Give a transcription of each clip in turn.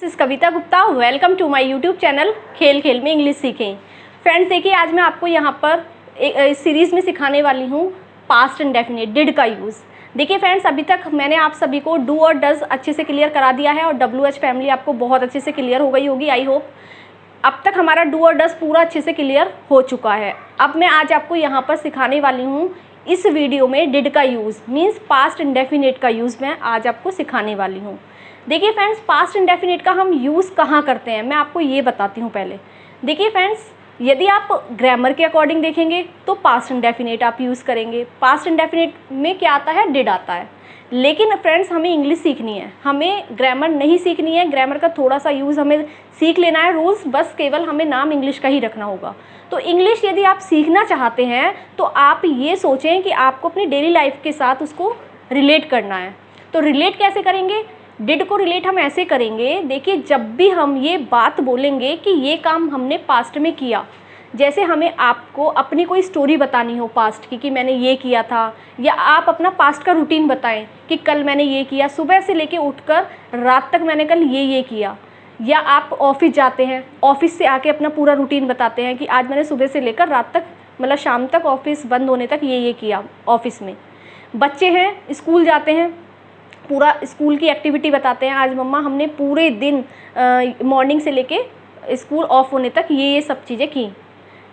This is Kavita Gupta. Welcome to my YouTube channel खेल खेल में इंग्लिश सीखें। फ्रेंड्स देखिए, आज मैं आपको यहाँ पर एक सीरीज़ में सिखाने वाली हूँ पास्ट इंडेफिनिट डिड का यूज़। देखिए फ्रेंड्स, अभी तक मैंने आप सभी को डू और डज अच्छे से क्लियर करा दिया है और WH फैमिली आपको बहुत अच्छे से क्लियर हो गई होगी, आई होप। अब तक हमारा डू और डज पूरा अच्छे से क्लियर हो चुका है। अब मैं आज आपको यहाँ पर सिखाने वाली हूँ इस वीडियो में डिड का यूज़ मीन्स पास्ट इंडेफिनिट का यूज़ मैं आज आपको सिखाने वाली हूँ। देखिए फ्रेंड्स, पास्ट इंडेफिनिट का हम यूज़ कहाँ करते हैं मैं आपको ये बताती हूँ पहले। देखिए फ्रेंड्स, यदि आप ग्रामर के अकॉर्डिंग देखेंगे तो पास्ट इंडेफिनिट आप यूज़ करेंगे। पास्ट इंडेफिनिट में क्या आता है? डिड आता है। लेकिन फ्रेंड्स, हमें इंग्लिश सीखनी है, हमें ग्रामर नहीं सीखनी है। ग्रामर का थोड़ा सा यूज़ हमें सीख लेना है, रूल्स बस केवल हमें नाम इंग्लिश का ही रखना होगा। तो इंग्लिश यदि आप सीखना चाहते हैं तो आप ये सोचें कि आपको अपनी डेली लाइफ के साथ उसको रिलेट करना है। तो रिलेट कैसे करेंगे? डिड को रिलेट हम ऐसे करेंगे, देखिए जब भी हम ये बात बोलेंगे कि ये काम हमने पास्ट में किया, जैसे हमें आपको अपनी कोई स्टोरी बतानी हो पास्ट की कि मैंने ये किया था, या आप अपना पास्ट का रूटीन बताएं कि कल मैंने ये किया, सुबह से लेके उठकर रात तक मैंने कल ये किया। या आप ऑफिस जाते हैं, ऑफिस से आके अपना पूरा रूटीन बताते हैं कि आज मैंने सुबह से लेकर रात तक मतलब शाम तक ऑफिस बंद होने तक ये किया ऑफिस में। बच्चे हैं, स्कूल जाते हैं, पूरा स्कूल की एक्टिविटी बताते हैं, आज मम्मा हमने पूरे दिन मॉर्निंग से लेके स्कूल ऑफ होने तक ये सब चीज़ें की।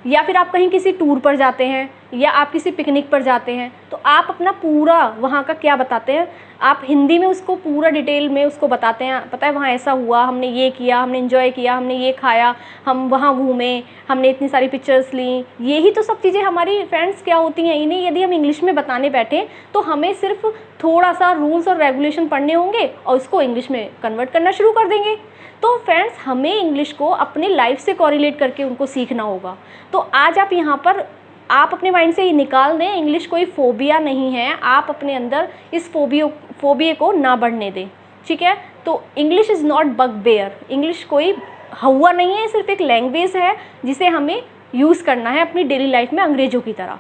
या फिर आप कहीं किसी टूर पर जाते हैं या आप किसी पिकनिक पर जाते हैं तो आप अपना पूरा वहाँ का क्या बताते हैं, आप हिंदी में उसको पूरा डिटेल में उसको बताते हैं। पता है वहाँ ऐसा हुआ, हमने ये किया, हमने एंजॉय किया, हमने ये खाया, हम वहाँ घूमे, हमने इतनी सारी पिक्चर्स ली। यही तो सब चीज़ें हमारी फ्रेंड्स क्या होती हैं। इन्हें यदि हम इंग्लिश में बताने बैठे तो हमें सिर्फ थोड़ा सा रूल्स और रेगुलेशन पढ़ने होंगे और उसको इंग्लिश में कन्वर्ट करना शुरू कर देंगे। तो फ्रेंड्स, हमें इंग्लिश को अपने लाइफ से कोरिलेट करके उनको सीखना होगा। तो आज आप यहाँ पर आप अपने माइंड से ये निकाल दें, इंग्लिश कोई फोबिया नहीं है, आप अपने अंदर इस फोबिया को ना बढ़ने दें, ठीक है। तो इंग्लिश इज़ नॉट बगबेयर, इंग्लिश कोई हवा नहीं है, सिर्फ एक लैंग्वेज है जिसे हमें यूज़ करना है अपनी डेली लाइफ में अंग्रेज़ों की तरह,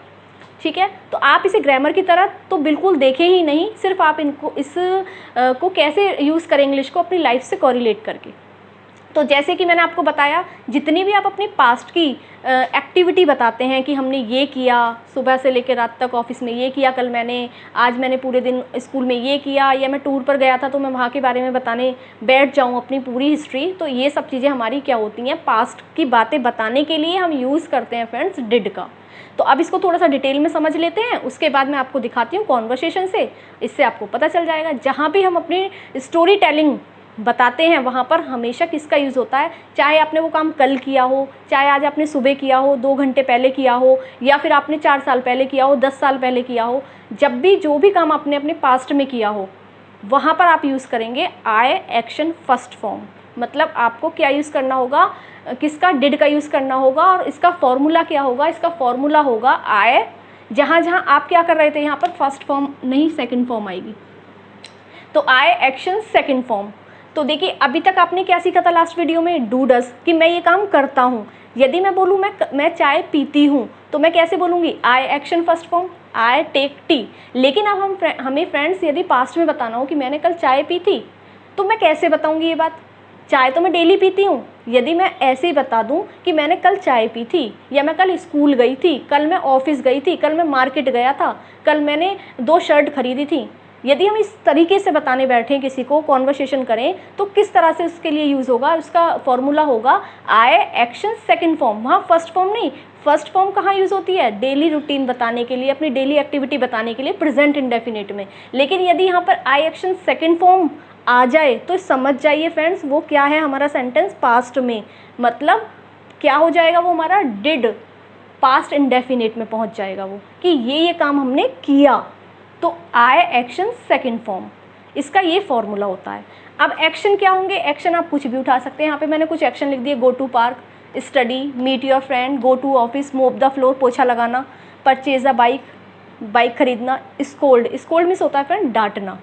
ठीक है। तो आप इसे ग्रामर की तरह तो बिल्कुल देखें ही नहीं, सिर्फ आप इनको को कैसे यूज़ करें इंग्लिश को अपनी लाइफ से कोरिलेट करके। तो जैसे कि मैंने आपको बताया, जितनी भी आप अपनी पास्ट की एक्टिविटी बताते हैं कि हमने ये किया, सुबह से लेकर रात तक ऑफिस में ये किया, कल आज मैंने पूरे दिन स्कूल में ये किया, या मैं टूर पर गया था तो मैं वहाँ के बारे में बताने बैठ जाऊँ अपनी पूरी हिस्ट्री। तो ये सब चीज़ें हमारी क्या होती हैं, पास्ट की बातें बताने के लिए हम यूज़ करते हैं फ्रेंड्स डिड का। तो अब इसको थोड़ा सा डिटेल में समझ लेते हैं, उसके बाद मैं आपको दिखाती हूँ कॉन्वर्सेशन से, इससे आपको पता चल जाएगा। जहाँ भी हम अपनी स्टोरी टेलिंग बताते हैं वहाँ पर हमेशा किसका यूज़ होता है, चाहे आपने वो काम कल किया हो, चाहे आज आपने सुबह किया हो, 2 घंटे पहले किया हो, या फिर आपने 4 साल पहले किया हो, 10 साल पहले किया हो। जब भी जो भी काम आपने अपने पास्ट में किया हो वहाँ पर आप यूज़ करेंगे आई एक्शन फर्स्ट फॉर्म। मतलब आपको क्या यूज़ करना होगा, किसका? डिड का यूज़ करना होगा। और इसका फॉर्मूला क्या होगा? इसका फॉर्मूला होगा आई, जहाँ जहाँ आप क्या कर रहे थे यहाँ पर फर्स्ट फॉर्म नहीं सेकेंड फॉर्म आएगी, तो आई एक्शन सेकेंड फॉर्म। तो देखिए, अभी तक आपने क्या सीखा था लास्ट वीडियो में? डू डज, कि मैं ये काम करता हूँ। यदि मैं बोलूँ मैं चाय पीती हूँ तो मैं कैसे बोलूँगी? I action first form, I take tea. लेकिन अब हमें फ्रेंड्स यदि पास्ट में बताना हो कि मैंने कल चाय पी थी तो मैं कैसे बताऊँगी ये बात? चाय तो मैं डेली पीती हूँ। यदि मैं ऐसे ही बता दूँ कि मैंने कल चाय पी थी, या मैं कल स्कूल गई थी, कल मैं ऑफिस गई थी, कल मैं मार्केट गया था, कल मैंने 2 शर्ट खरीदी थी, यदि हम इस तरीके से बताने बैठें किसी को, कॉन्वर्सेशन करें, तो किस तरह से उसके लिए यूज़ होगा? उसका फॉर्मूला होगा आई एक्शन सेकंड फॉर्म। वहाँ फर्स्ट फॉर्म नहीं। फर्स्ट फॉर्म कहाँ यूज़ होती है? डेली रूटीन बताने के लिए, अपनी डेली एक्टिविटी बताने के लिए प्रेजेंट इंडेफिनिट में। लेकिन यदि यहाँ पर आई एक्शन सेकंड फॉर्म आ जाए तो समझ जाइए फ्रेंड्स, वो क्या है? हमारा सेंटेंस पास्ट में, मतलब क्या हो जाएगा? वो हमारा डिड पास्ट इंडेफिनिट में पहुँच जाएगा वो, कि ये काम हमने किया। तो आई एक्शन सेकंड फॉर्म, इसका ये फॉर्मूला होता है। अब एक्शन क्या होंगे? एक्शन आप कुछ भी उठा सकते हैं। यहाँ पे मैंने कुछ एक्शन लिख दिए, go to park, study, meet your friend, go to office, mop the floor, पोछा लगाना, परचेज अ बाइक, बाइक खरीदना, स्कोल्ड, स्कोल्ड मीन्स होता है फ्रेंड डांटना,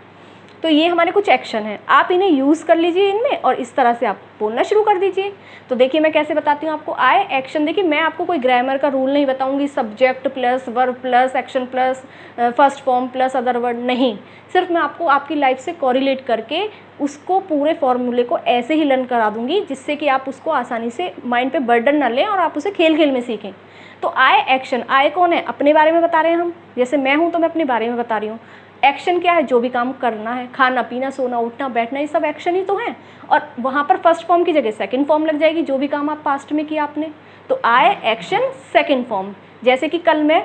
तो ये हमारे कुछ एक्शन हैं, आप इन्हें यूज़ कर लीजिए इनमें और इस तरह से आप बोलना शुरू कर दीजिए। तो देखिए मैं कैसे बताती हूँ आपको। आए एक्शन, देखिए मैं आपको कोई ग्रामर का रूल नहीं बताऊँगी, subject plus verb plus action plus first form plus other word, नहीं। सिर्फ मैं आपको आपकी लाइफ से कोरिलेट करके उसको पूरे फॉर्मूले को ऐसे ही लर्न करा दूँगी जिससे कि आप उसको आसानी से माइंड पे बर्डन ना लें और आप उसे खेल खेल में सीखें। तो आए एक्शन, आए कौन है? अपने बारे में बता रहे हैं हम, जैसे मैं हूँ तो मैं अपने बारे में बता रही हूँ। एक्शन क्या है? जो भी काम करना है, खाना पीना सोना उठना बैठना, ये सब एक्शन ही तो है। और वहाँ पर फर्स्ट फॉर्म की जगह सेकंड फॉर्म लग जाएगी, जो भी काम आप पास्ट में किया आपने। तो आए एक्शन सेकंड फॉर्म, जैसे कि कल मैं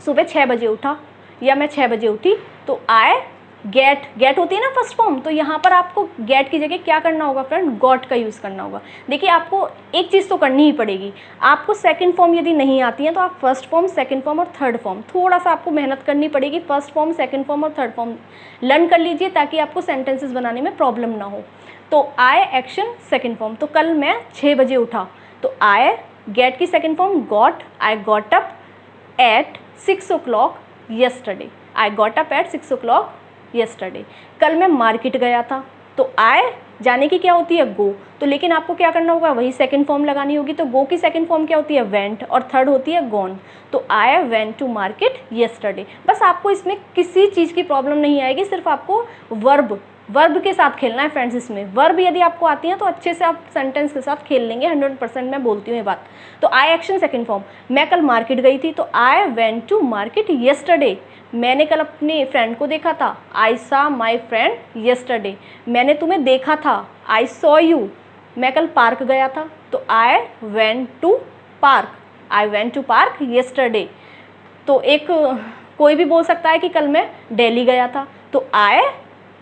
सुबह 6 बजे उठा या मैं 6 बजे उठी, तो आए गेट, गेट होती है ना फर्स्ट फॉर्म, तो यहाँ पर आपको गेट की जगह क्या करना होगा फ्रेंड? गॉट का यूज़ करना होगा। देखिए आपको एक चीज़ तो करनी ही पड़ेगी, आपको सेकंड फॉर्म यदि नहीं आती है तो आप फर्स्ट फॉर्म सेकंड फॉर्म और थर्ड फॉर्म थोड़ा सा आपको मेहनत करनी पड़ेगी। फर्स्ट फॉर्म सेकंड फॉर्म और थर्ड फॉर्म लर्न कर लीजिए ताकि आपको सेंटेंसेस बनाने में प्रॉब्लम ना हो। तो आए एक्शन सेकंड फॉर्म, तो कल मैं 6 बजे उठा, तो आए गेट की second form got, I got up at 6 o'clock yesterday, I got up at 6 o'clock yesterday। कल मैं मार्केट गया था, तो आए जाने की क्या होती है? गो, तो लेकिन आपको क्या करना होगा? वही सेकंड फॉर्म लगानी होगी। तो गो की सेकंड फॉर्म क्या होती है? वेंट, और थर्ड होती है गॉन। तो I went to market yesterday. बस आपको इसमें किसी चीज़ की प्रॉब्लम नहीं आएगी, सिर्फ आपको वर्ब के साथ खेलना है फ्रेंड्स। इसमें वर्ब यदि आपको आती है तो अच्छे से आप सेंटेंस के साथ खेल लेंगे, 100% मैं बोलती हूँ ये बात। तो आई एक्शन सेकंड फॉर्म, मैं कल मार्केट गई थी, तो I went to market yesterday. मैंने कल अपने फ्रेंड को देखा था, आई सा माई फ्रेंड येस्टरडे। मैंने तुम्हें देखा था, आई सॉ यू। मैं कल पार्क गया था, तो I went to park, I went to park yesterday. तो एक कोई भी बोल सकता है कि कल मैं दिल्ली गया था, तो आई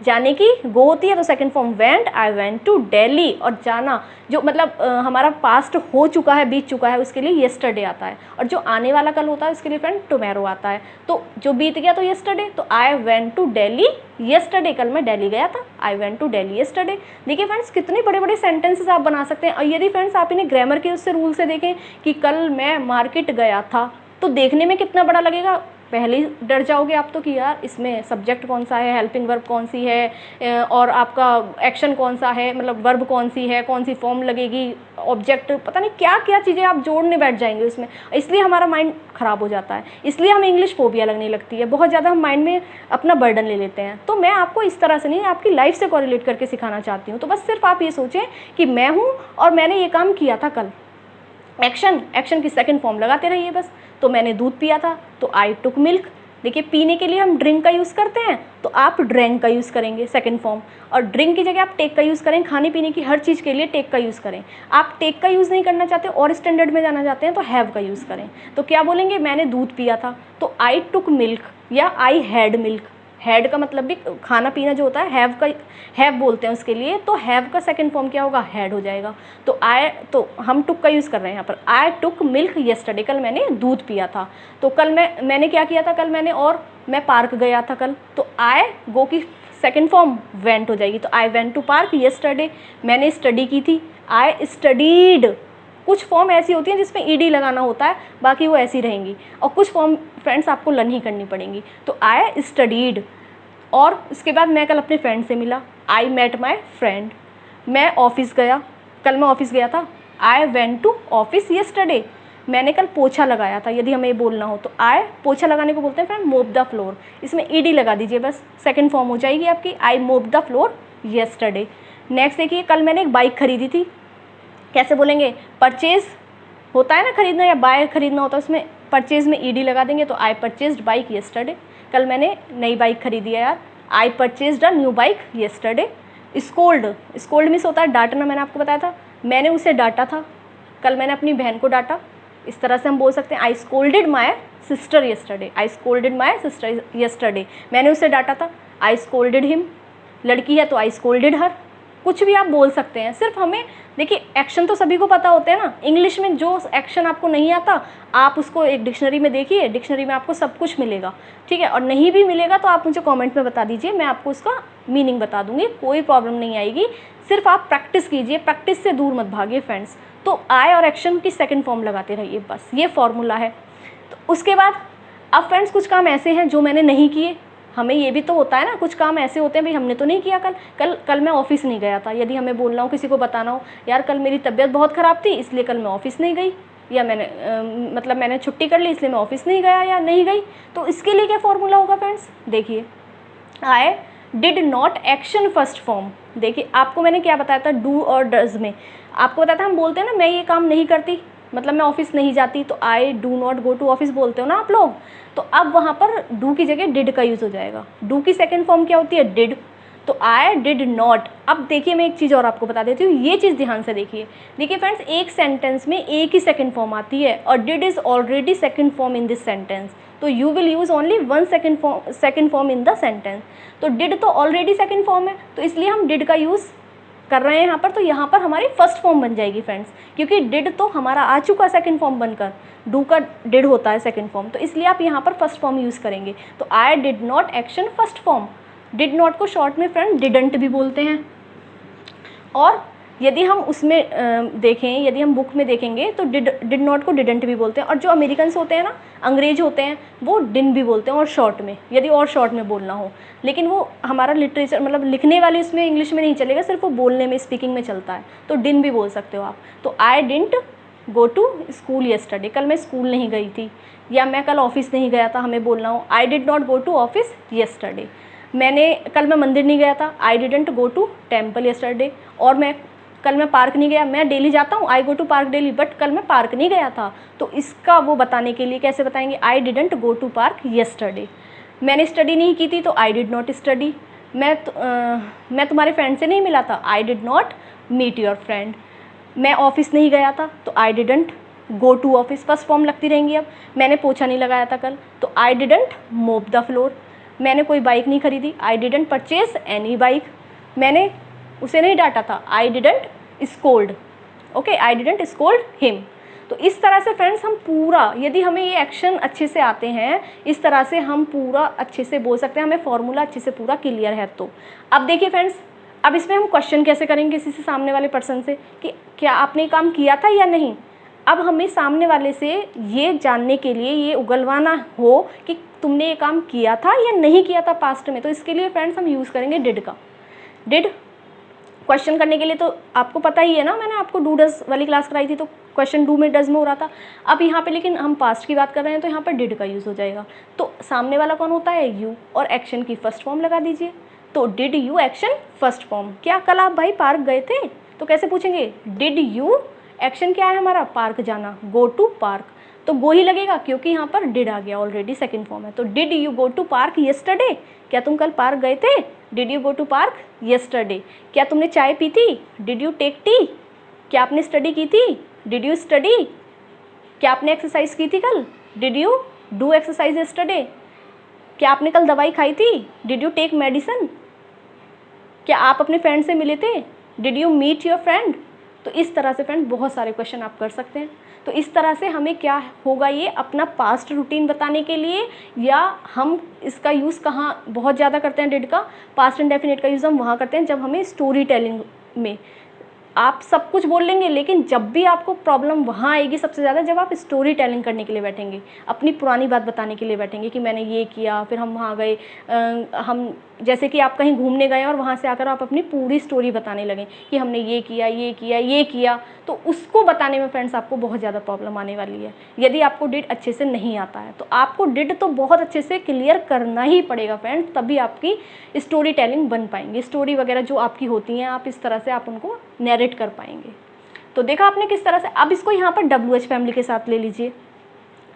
जाने की गो होती है तो second form went, I went to Delhi. और जाना जो मतलब हमारा पास्ट हो चुका है, बीत चुका है, उसके लिए येस्टरडे आता है। और जो आने वाला कल होता है उसके लिए फ्रेंड टुमारो आता है। तो जो बीत गया तो येस्टरडे, तो I went to Delhi yesterday, कल मैं दिल्ली गया था, I went to Delhi yesterday. देखिए फ्रेंड्स कितने बड़े बड़े सेंटेंसेस आप बना सकते हैं। और यदि फ्रेंड्स आप इन्हें ग्रामर के उससे रूल से देखें कि कल मैं मार्केट गया था, तो देखने में कितना बड़ा लगेगा। पहले ही डर जाओगे आप तो कि यार इसमें सब्जेक्ट कौन सा है, हेल्पिंग वर्ब कौन सी है, और आपका एक्शन कौन सा है, मतलब वर्ब कौन सी है, कौन सी फॉर्म लगेगी, ऑब्जेक्ट, पता नहीं क्या क्या चीज़ें आप जोड़ने बैठ जाएंगे उसमें। इसलिए हमारा माइंड ख़राब हो जाता है, इसलिए हमें इंग्लिश फोबिया लगने लगती है, बहुत ज़्यादा हम माइंड में अपना बर्डन ले लेते हैं। तो मैं आपको इस तरह से नहीं, आपकी लाइफ से कोरिलेट करके सिखाना चाहती हूँ। तो बस सिर्फ आप ये सोचें कि मैं हूँ और मैंने ये काम किया था कल। एक्शन की सेकंड फॉर्म लगाते रहिए बस। तो मैंने दूध पिया था, तो आई टुक मिल्क। देखिए पीने के लिए हम ड्रिंक का यूज़ करते हैं, तो आप ड्रैंक का यूज़ करेंगे सेकंड फॉर्म। और ड्रिंक की जगह आप टेक का यूज़ करें, खाने पीने की हर चीज़ के लिए टेक का यूज़ करें। आप टेक का यूज़ नहीं करना चाहते और स्टैंडर्ड में जाना चाहते हैं तो हैव का यूज़ करें। तो क्या बोलेंगे? मैंने दूध पिया था, तो आई टुक मिल्क या आई हैड मिल्क। हैड का मतलब भी खाना पीना जो होता है, हैव बोलते हैं उसके लिए, तो हैव का सेकंड फॉर्म क्या होगा? हैड हो जाएगा। तो हम टुक का यूज़ कर रहे हैं यहाँ पर। आई टुक मिल्क येस्टरडे, कल मैंने दूध पिया था। तो कल मैंने क्या किया था? कल मैं पार्क गया था कल, तो आई गो की सेकंड फॉर्म वेंट हो जाएगी। तो I went to park yesterday. मैंने स्टडी की थी, आई स्टडीड। कुछ फॉर्म ऐसी होती हैं जिसमें ईडी लगाना होता है, बाकी वो ऐसी रहेंगी। और कुछ फॉर्म फ्रेंड्स आपको लर्न ही करनी पड़ेंगी। तो आई स्टडीड। और इसके बाद मैं कल अपने फ्रेंड से मिला, आई मेट माई फ्रेंड। मैं ऑफिस गया, कल मैं ऑफिस गया था, I went to office yesterday. मैंने कल पोछा लगाया था, यदि हमें ये बोलना हो तो आई पोछा लगाने को बोलते हैं फ्रेंड मोप द फ्लोर। इसमें ईडी लगा दीजिए बस, सेकंड फॉर्म हो जाएगी आपकी, आई मोप द फ्लोर येस्टरडे। नेक्स्ट देखिए, कल मैंने एक बाइक खरीदी थी। कैसे बोलेंगे? परचेज होता है ना खरीदना, या बाय खरीदना होता है, उसमें परचेज में ईडी लगा देंगे। तो आई परचेज्ड बाइक येस्टरडे, कल मैंने नई बाइक खरीदी है यार, I purchased a new bike yesterday. Scold मिस होता है डांटना, मैंने आपको बताया था, मैंने उसे डांटा था, कल मैंने अपनी बहन को डांटा। इस तरह से हम बोल सकते हैं, I scolded my sister yesterday, I scolded my sister yesterday, मैंने उसे डांटा था, आई स्कोल्डेड हिम। लड़की है तो आई स्कोल्डेड हर। कुछ भी आप बोल सकते हैं, सिर्फ हमें देखिए एक्शन तो सभी को पता होते हैं ना। इंग्लिश में जो एक्शन आपको नहीं आता आप उसको एक डिक्शनरी में देखिए, डिक्शनरी में आपको सब कुछ मिलेगा, ठीक है। और नहीं भी मिलेगा तो आप मुझे कमेंट में बता दीजिए, मैं आपको उसका मीनिंग बता दूंगी, कोई प्रॉब्लम नहीं आएगी। सिर्फ आप प्रैक्टिस कीजिए, प्रैक्टिस से दूर मत भागिए फ्रेंड्स। तो आई और एक्शन की सेकंड फॉर्म लगाते रहिए, बस ये फॉर्मूला है। तो उसके बाद अब फ्रेंड्स कुछ काम ऐसे हैं जो मैंने नहीं किए, हमें ये भी तो होता है ना, कुछ काम ऐसे होते हैं भाई हमने तो नहीं किया कल मैं ऑफिस नहीं गया था। यदि हमें बोलना हो, किसी को बताना हो, यार कल मेरी तबीयत बहुत ख़राब थी इसलिए कल मैं ऑफिस नहीं गई, या मैंने छुट्टी कर ली इसलिए मैं ऑफिस नहीं गया या नहीं गई, तो इसके लिए क्या फॉर्मूला होगा फ्रेंड्स? देखिए, आई did not action first form. देखिए आपको मैंने क्या बताया था, डू और डज में आपको बताया था, हम बोलते हैं ना मैं ये काम नहीं करती, मतलब मैं ऑफिस नहीं जाती, तो I do not go to office बोलते हो ना आप लोग। तो अब वहाँ पर डू की जगह डिड का यूज़ हो जाएगा। डू की सेकंड फॉर्म क्या होती है? डिड। तो आई डिड नॉट। अब देखिए मैं एक चीज़ और आपको बता देती हूँ, ये चीज़ ध्यान से देखिए। देखिए फ्रेंड्स, एक सेंटेंस में एक ही सेकंड फॉर्म आती है और did is already second form in this sentence, तो you will use only one second form in the sentence. तो डिड तो ऑलरेडी सेकंड फॉर्म है, तो इसलिए हम डिड का यूज़ कर रहे हैं यहाँ पर, तो यहाँ पर हमारी फर्स्ट फॉर्म बन जाएगी फ्रेंड्स, क्योंकि डिड तो हमारा आ चुका सेकंड फॉर्म बनकर, डू का डिड होता है सेकंड फॉर्म, तो इसलिए आप यहाँ पर फर्स्ट फॉर्म यूज़ करेंगे। तो आई did not action first form. Did not को शॉर्ट में फ्रेंड डिडंट भी बोलते हैं। और यदि हम उसमें देखें, यदि हम बुक में देखेंगे तो डिड नॉट को डिडंट भी बोलते हैं। और जो अमेरिकन्स होते हैं ना, अंग्रेज होते हैं, वो डिन भी बोलते हैं और शॉर्ट में, यदि और शॉर्ट में बोलना हो। लेकिन वो हमारा लिटरेचर मतलब लिखने वाले उसमें इंग्लिश में नहीं चलेगा, सिर्फ वो बोलने में, स्पीकिंग में चलता है, तो डिन भी बोल सकते हो आप। तो I didn't go to school yesterday, कल मैं स्कूल नहीं गई थी, या मैं कल ऑफिस नहीं गया था, हमें बोलना हो I did not go to office yesterday. कल मैं मंदिर नहीं गया था, I didn't go to temple yesterday. और कल मैं पार्क नहीं गया, मैं डेली जाता हूँ, I go to park daily, but कल मैं पार्क नहीं गया था। तो इसका वो बताने के लिए कैसे बताएंगे, I didn't go to park yesterday. मैंने स्टडी नहीं की थी, तो आई डिड नॉट स्टडी। मैं तुम्हारे फ्रेंड से नहीं मिला था, I did not meet your friend. मैं ऑफिस नहीं गया था, तो I didn't go to office. First form लगती रहेंगी। अब मैंने पोछा नहीं लगाया था कल, तो आई डिडंट मोप द फ्लोर। मैंने कोई बाइक नहीं खरीदी, I didn't purchase any bike. मैंने उसे नहीं डांटा था, I didn't scold. Okay, I didn't scold him. तो इस तरह से फ्रेंड्स हम पूरा, यदि हमें ये एक्शन अच्छे से आते हैं, इस तरह से हम पूरा अच्छे से बोल सकते हैं, हमें फॉर्मूला अच्छे से पूरा क्लियर है। तो अब देखिए फ्रेंड्स, अब इसमें हम क्वेश्चन कैसे करेंगे किसी से, सामने वाले पर्सन से, कि क्या आपने काम किया था या नहीं। अब हमें सामने वाले से ये जानने के लिए, ये उगलवाना हो कि तुमने ये काम किया था या नहीं किया था पास्ट में, तो इसके लिए फ्रेंड्स हम यूज़ करेंगे डिड का। डिड क्वेश्चन करने के लिए, तो आपको पता ही है ना, मैंने आपको डू डज वाली क्लास कराई थी, तो क्वेश्चन डू में डज में हो रहा था। अब यहाँ पे लेकिन हम पास्ट की बात कर रहे हैं, तो यहाँ पर डिड का यूज़ हो जाएगा। तो सामने वाला कौन होता है, यू, और एक्शन की फर्स्ट फॉर्म लगा दीजिए। तो did you action first form. क्या कल आप भाई पार्क गए थे, तो कैसे पूछेंगे, डिड यू, एक्शन क्या है हमारा, पार्क जाना, गो टू पार्क, तो गो ही लगेगा क्योंकि यहाँ पर डिड आ गया, ऑलरेडी सेकंड फॉर्म है। तो did you go to park yesterday, क्या तुम कल पार्क गए थे, did you go to park yesterday. क्या तुमने चाय पी थी, डिड यू टेक टी। क्या आपने स्टडी की थी, डिड यू स्टडी। क्या आपने एक्सरसाइज की थी कल, did you do exercise yesterday. क्या आपने कल दवाई खाई थी, डिड यू टेक मेडिसिन। क्या आप अपने फ्रेंड से मिले थे, did you meet your friend. तो इस तरह से फ्रेंड बहुत सारे क्वेश्चन आप कर सकते हैं। तो इस तरह से हमें क्या होगा, ये अपना पास्ट रूटीन बताने के लिए, या हम इसका यूज़ कहाँ बहुत ज़्यादा करते हैं, डिड का पास्ट इंडेफिनिट का यूज़ हम वहाँ करते हैं जब हमें स्टोरी टेलिंग में, आप सब कुछ बोल लेंगे, लेकिन जब भी आपको प्रॉब्लम वहाँ आएगी सबसे ज़्यादा, जब आप स्टोरी टेलिंग करने के लिए बैठेंगे, अपनी पुरानी बात बताने के लिए बैठेंगे कि मैंने ये किया, फिर हम वहाँ गए, हम जैसे कि आप कहीं घूमने गए और वहाँ से आकर आप अपनी पूरी स्टोरी बताने लगें कि हमने ये किया, ये किया, ये किया, तो उसको बताने में फ्रेंड्स आपको बहुत ज़्यादा प्रॉब्लम आने वाली है, यदि आपको डिड अच्छे से नहीं आता है। तो आपको डिड तो बहुत अच्छे से क्लियर करना ही पड़ेगा फ्रेंड्स, तभी आपकी स्टोरी टेलिंग बन पाएंगी। स्टोरी वगैरह जो आपकी होती हैं, आप इस तरह से आप उनको नैरेट कर पाएंगे। तो देखा आपने किस तरह से। अब इसको यहाँ पर WH फैमिली के साथ ले लीजिए।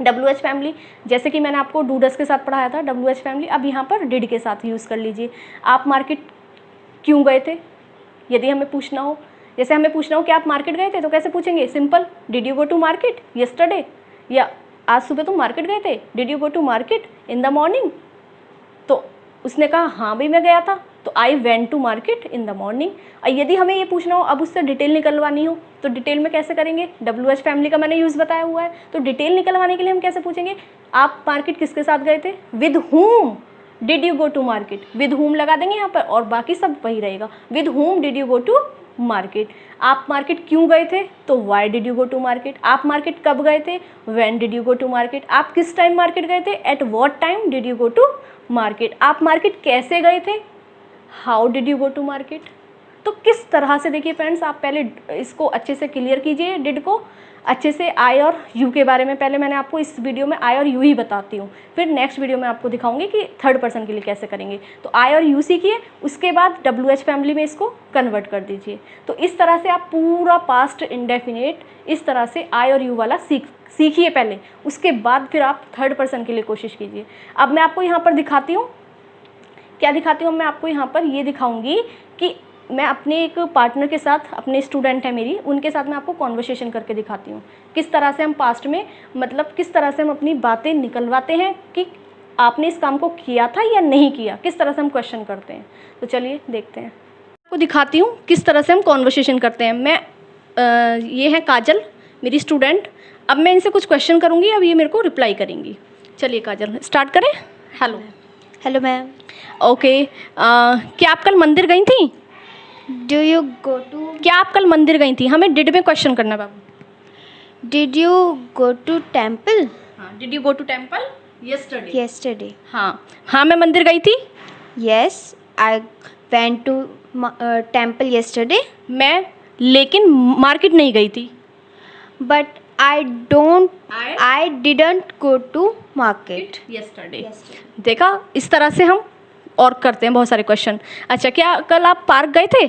WH फैमिली जैसे कि मैंने आपको डू डज के साथ पढ़ाया था, WH फैमिली अब यहाँ पर डिड के साथ यूज़ कर लीजिए। आप मार्केट क्यों गए थे, यदि हमें पूछना हो, जैसे हमें पूछना हो कि आप मार्केट गए थे, तो कैसे पूछेंगे, simple, did you go to market yesterday, या आज सुबह तुम मार्केट गए थे, did you go to market in the morning. तो उसने कहा हाँ भाई मैं गया था, तो I went to market in the morning. यदि हमें ये पूछना हो, अब उससे डिटेल निकलवानी हो, तो डिटेल में कैसे करेंगे, WH फैमिली का मैंने यूज़ बताया हुआ है। तो डिटेल निकलवाने के लिए हम कैसे पूछेंगे, आप मार्केट किसके साथ गए थे, with whom did you go to market, with whom लगा देंगे यहाँ पर, और बाकी सब वही रहेगा, with whom did you go to market. आप मार्केट क्यों गए थे, तो why did you go to market. आप मार्केट कब गए थे, when did you go to market. आप किस टाइम मार्केट गए थे, at what time did you go to market. आप मार्केट कैसे गए थे? How did you go to market? तो किस तरह से, देखिए फ्रेंड्स आप पहले इसको अच्छे से क्लियर कीजिए, डिड को अच्छे से। आई और यू के बारे में पहले मैंने आपको इस वीडियो में आई और यू ही बताती हूँ, फिर नेक्स्ट वीडियो में आपको दिखाऊंगी कि थर्ड पर्सन के लिए कैसे करेंगे। तो आई और यू सीखिए, उसके बाद WH फैमिली में इसको कन्वर्ट कर दीजिए। तो इस तरह से आप पूरा पास्ट इंडेफिनिट इस तरह से आई और यू वाला सीखिए पहले, उसके बाद फिर आप थर्ड पर्सन के लिए कोशिश कीजिए। अब मैं आपको यहाँ पर दिखाती हूँ, क्या दिखाती हूँ मैं आपको यहाँ पर, ये दिखाऊंगी कि मैं अपने एक पार्टनर के साथ, अपने स्टूडेंट है मेरी, उनके साथ मैं आपको कॉन्वर्सेशन करके दिखाती हूँ किस तरह से हम पास्ट में, मतलब किस तरह से हम अपनी बातें निकलवाते हैं कि आपने इस काम को किया था या नहीं किया, किस तरह से हम क्वेश्चन करते हैं। तो चलिए देखते हैं, आपको दिखाती हूँ किस तरह से हम कॉन्वर्सेशन करते हैं। मैं ये है काजल, मेरी स्टूडेंट। अब मैं इनसे कुछ क्वेश्चन करूँगी, अब ये मेरे को रिप्लाई करेंगी। चलिए काजल स्टार्ट करें। हेलो। Hello ma'am. ओके, क्या आप कल मंदिर गई थी? डू यू गो टू, क्या आप कल मंदिर गई थी? हमें डिड में क्वेश्चन करना है बाबू। Did you go to temple? हाँ, did you go to temple yesterday? Yesterday. हाँ मैं मंदिर गई थी। Yes I went to temple yesterday. मैं लेकिन मार्केट नहीं गई थी। But I didn't go to market yesterday. देखा, इस तरह से हम और करते हैं बहुत सारे क्वेश्चन। अच्छा, क्या कल आप पार्क गए थे?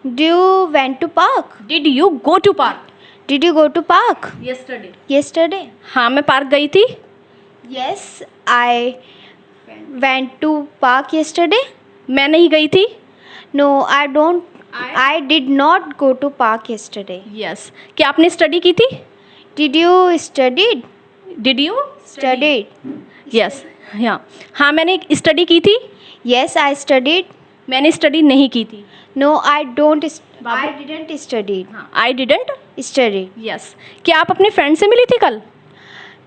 Do you went to park? Did you go to park? Did you go to park yesterday? Yesterday. हाँ मैं पार्क गई थी। Yes I went to park yesterday. मैं नहीं गई थी। No I did not go to park yesterday. Yes. क्या आपने स्टडी की थी? Did you studied? Did you studied? Yes. हाँ मैंने स्टडी की थी। Yes I studied. मैंने स्टडी नहीं की थी। No I didn't study. I didn't study. Yes. क्या आप अपने फ्रेंड से मिली थी कल?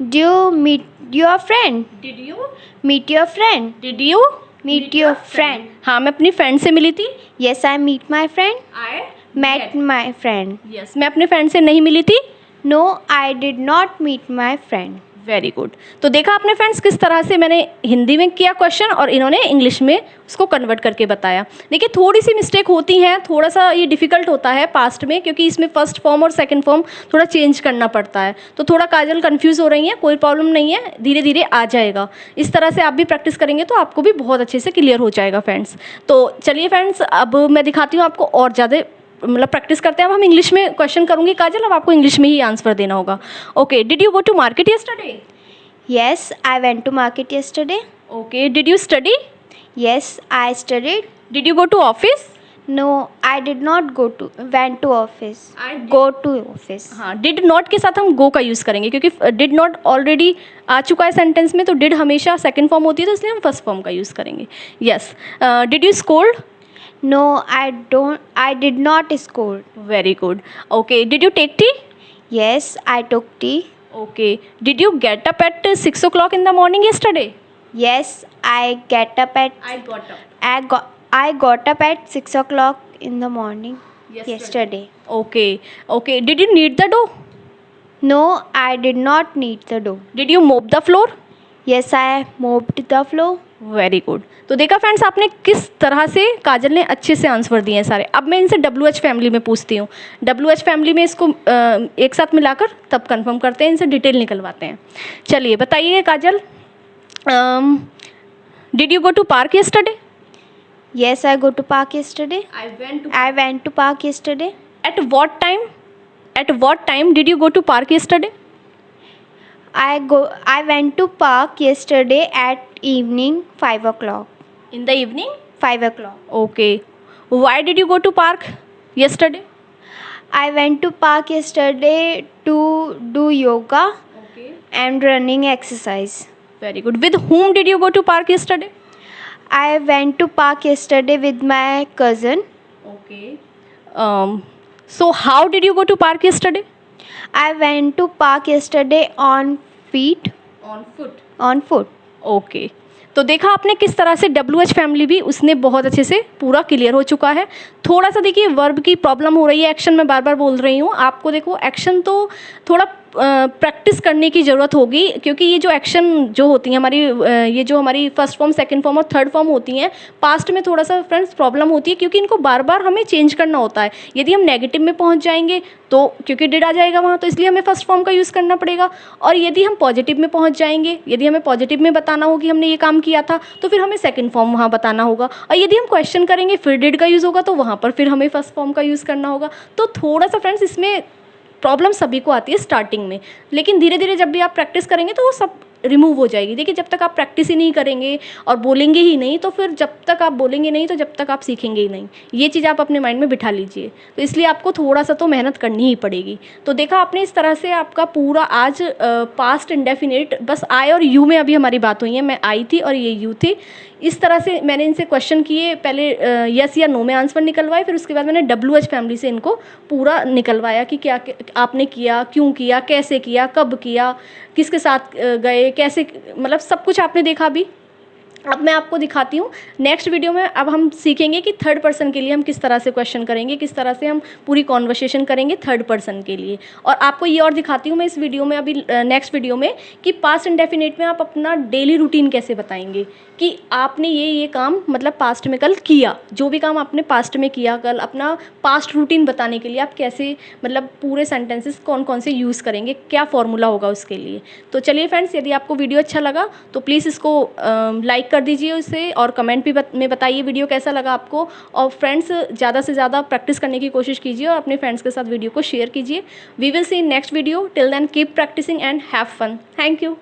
Do you meet your friend? Did you meet your friend? Did you meet your friend? हाँ मैं अपनी फ्रेंड से मिली थी। Yes I meet my friend. I met my friend. Yes. मैं अपने फ्रेंड से नहीं मिली थी। No I did not meet my friend. Very good. तो देखा आपने फ्रेंड्स किस तरह से मैंने हिंदी में किया क्वेश्चन और इन्होंने इंग्लिश में उसको कन्वर्ट करके बताया। देखिए थोड़ी सी मिस्टेक होती हैं, थोड़ा सा ये डिफ़िकल्ट होता है पास्ट में, क्योंकि इसमें फर्स्ट फॉर्म और सेकंड फॉर्म थोड़ा चेंज करना पड़ता है। तो थोड़ा काजल कंफ्यूज हो रही है, कोई प्रॉब्लम नहीं है, धीरे धीरे आ जाएगा। इस तरह से आप भी प्रैक्टिस करेंगे तो आपको भी बहुत अच्छे से क्लियर हो जाएगा फ्रेंड्स। तो चलिए फ्रेंड्स, अब मैं दिखाती हूँ आपको और ज़्यादा, मतलब प्रैक्टिस करते हैं। अब हम इंग्लिश में क्वेश्चन करूँगी काजल, अब आपको इंग्लिश में ही आंसर देना होगा। Okay, did you go to market yesterday? Yes, I went to market yesterday. Okay, did you study? Yes, I studied. Did you go to office? No, I did not went to office. Go to office. हाँ, did not के साथ हम go का use करेंगे, क्योंकि did not already आ चुका है sentence में, तो did हमेशा सेकंड फॉर्म होती है, तो इसलिए हम फर्स्ट फॉर्म का यूज़ करेंगे। Yes. Did you scold? No, I did not scold. Very good. Okay, did you take tea? Yes, I took tea. Okay, did you get up at 6 o'clock in the morning yesterday? Yes, I got up at 6 o'clock in the morning yesterday. Okay, did you knead the dough? No, I did not knead the dough. Did you mop the floor? Yes, I mopped the floor. Very good. तो देखा friends आपने किस तरह से काजल ने अच्छे से answer दिए हैं सारे। अब मैं इनसे WH फैमिली में पूछती हूँ। WH फैमिली में इसको एक साथ मिलाकर तब कंफर्म करते हैं, इनसे डिटेल निकलवाते हैं। चलिए बताइए Kajal, did you go to park yesterday? Yes, I go to park yesterday. I went to park yesterday. At what time did you go to park yesterday? I went to park yesterday at evening 5 o'clock. In the evening? 5 o'clock. Okay. Why did you go to park yesterday? I went to park yesterday to do yoga and running exercise. Very good. With whom did you go to park yesterday? I went to park yesterday with my cousin. Okay. So how did you go to park yesterday? I went to park yesterday on feet. On foot. Okay, तो देखा आपने किस तरह से WH family भी उसने बहुत अच्छे से पूरा क्लियर हो चुका है। थोड़ा सा देखिए वर्ब की प्रॉब्लम हो रही है, एक्शन में बार बार बोल रही हूँ आपको। देखो एक्शन तो थोड़ा प्रैक्टिस करने की ज़रूरत होगी, क्योंकि ये जो एक्शन जो होती हैं हमारी, ये जो हमारी फर्स्ट फॉर्म, सेकंड फॉर्म और थर्ड फॉर्म होती हैं, पास्ट में थोड़ा सा फ्रेंड्स प्रॉब्लम होती है, क्योंकि इनको बार बार हमें चेंज करना होता है। यदि हम नेगेटिव में पहुंच जाएंगे तो क्योंकि डिड आ जाएगा वहाँ, तो इसलिए हमें फर्स्ट फॉर्म का यूज़ करना पड़ेगा। और यदि हम पॉजिटिव में पहुँच जाएंगे, यदि हमें पॉजिटिव में बताना हो कि हमने ये काम किया था, तो फिर हमें सेकंड फॉर्म वहाँ बताना होगा। और यदि हम क्वेश्चन करेंगे फिर डिड का यूज़ होगा, तो वहाँ पर फिर हमें फर्स्ट फॉर्म का यूज़ करना होगा। तो थोड़ा सा फ्रेंड्स इसमें प्रॉब्लम सभी को आती है स्टार्टिंग में, लेकिन धीरे धीरे जब भी आप प्रैक्टिस करेंगे तो वो सब रिमूव हो जाएगी। देखिए, जब तक आप प्रैक्टिस ही नहीं करेंगे और बोलेंगे ही नहीं, तो फिर जब तक आप बोलेंगे नहीं तो जब तक आप सीखेंगे ही नहीं। ये चीज़ आप अपने माइंड में बिठा लीजिए। तो इसलिए आपको थोड़ा सा तो मेहनत करनी ही पड़ेगी। तो देखा आपने, इस तरह से आपका पूरा आज पास्ट इंडेफिनिट, बस आई और यू में अभी हमारी बात हुई है। मैं आई थी और ये यू थी। इस तरह से मैंने इनसे क्वेश्चन किए, पहले यस या नो में आंसर निकलवाए, फिर उसके बाद मैंने WH फैमिली से इनको पूरा निकलवाया कि क्या आपने किया, क्यों किया, कैसे किया, कब किया, किसके साथ गए, कैसे, मतलब सब कुछ आपने देखा अभी। अब मैं आपको दिखाती हूँ नेक्स्ट वीडियो में। अब हम सीखेंगे कि थर्ड पर्सन के लिए हम किस तरह से क्वेश्चन करेंगे, किस तरह से हम पूरी कॉन्वर्सेशन करेंगे थर्ड पर्सन के लिए। और आपको ये और दिखाती हूँ मैं इस वीडियो में, अभी नेक्स्ट वीडियो में, कि पास्ट इंडेफिनिट में आप अपना डेली रूटीन कैसे बताएंगे कि आपने ये काम मतलब पास्ट में कल किया, जो भी काम आपने पास्ट में किया कल, अपना पास्ट रूटीन बताने के लिए आप कैसे, मतलब पूरे सेंटेंसेस कौन कौन से यूज़ करेंगे, क्या फॉर्मूला होगा उसके लिए। तो चलिए फ्रेंड्स, यदि आपको वीडियो अच्छा लगा तो प्लीज़ इसको लाइक कर दीजिए उसे, और कमेंट भी में बताइए वीडियो कैसा लगा आपको। और फ्रेंड्स, ज़्यादा से ज़्यादा प्रैक्टिस करने की कोशिश कीजिए और अपने फ्रेंड्स के साथ वीडियो को शेयर कीजिए। We will see in next video. Till then keep practising and have fun. Thank you.